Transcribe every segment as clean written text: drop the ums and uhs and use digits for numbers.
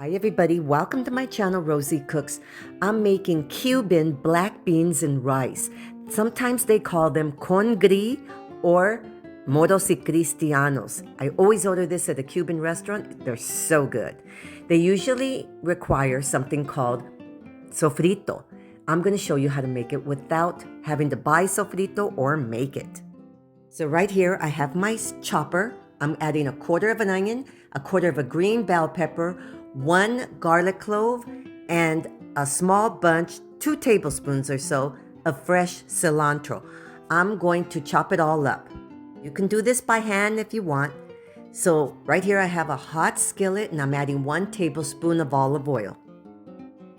Hi everybody, welcome to my channel Rosie Cooks. I'm making Cuban black beans and rice. Sometimes they call them Congri or Moros y Cristianos. I always order this at a Cuban restaurant. They're so good. They usually require something called sofrito. I'm going to show you how to make it without having to buy sofrito or make it. So right here I have my chopper. I'm adding 1/4 of an onion, 1/4 of a green bell pepper, 1 garlic clove, and a small bunch, 2 tablespoons or so, of fresh cilantro. I'm going to chop it all up. You can do this by hand if you want. So right here I have a hot skillet and I'm adding 1 tablespoon of olive oil.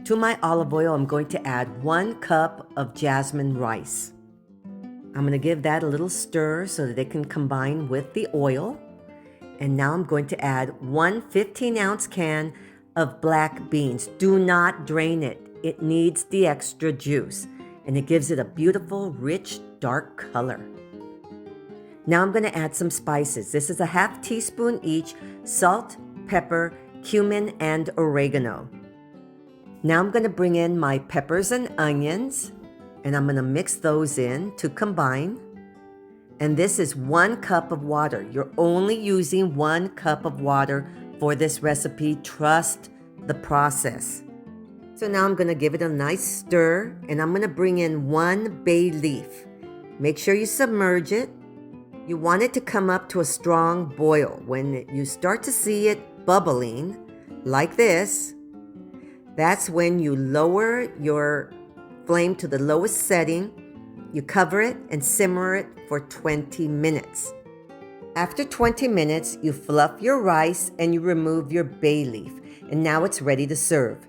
To my olive oil, I'm going to add 1 cup of jasmine rice. I'm going to give that a little stir so that it can combine with the oil. And now I'm going to add 1 15-ounce can of black beans. Do not drain it. It needs the extra juice. And it gives it a beautiful, rich, dark color. Now I'm going to add some spices. This is a 1/2 teaspoon each: salt, pepper, cumin, and oregano. Now I'm going to bring in my peppers and onions. And I'm going to mix those in to combine. And this is 1 cup of water. You're only using 1 cup of water for this recipe. Trust the process. So now I'm going to give it a nice stir, and I'm going to bring in 1 bay leaf. Make sure you submerge it. You want it to come up to a strong boil. When you start to see it bubbling like this, that's when you lower your flame to the lowest setting. You cover it and simmer it for 20 minutes. After 20 minutes, you fluff your rice and you remove your bay leaf. And now it's ready to serve.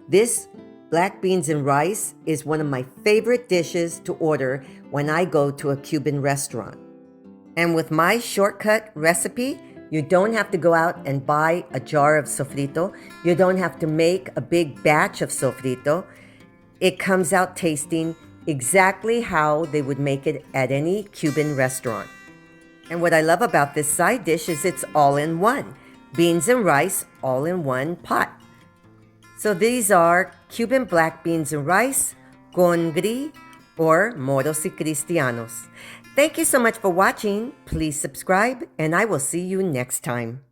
This black beans and rice is one of my favorite dishes to order when I go to a Cuban restaurant. And with my shortcut recipe, you don't have to go out and buy a jar of sofrito. You don't have to make a big batch of sofrito. It comes out tasting exactly how they would make it at any Cuban restaurant. And what I love about this side dish is it's all in one. Beans and rice all in one pot. So these are Cuban black beans and rice, Congri, or Moros y Cristianos. Thank you so much for watching. Please subscribe and I will see you next time.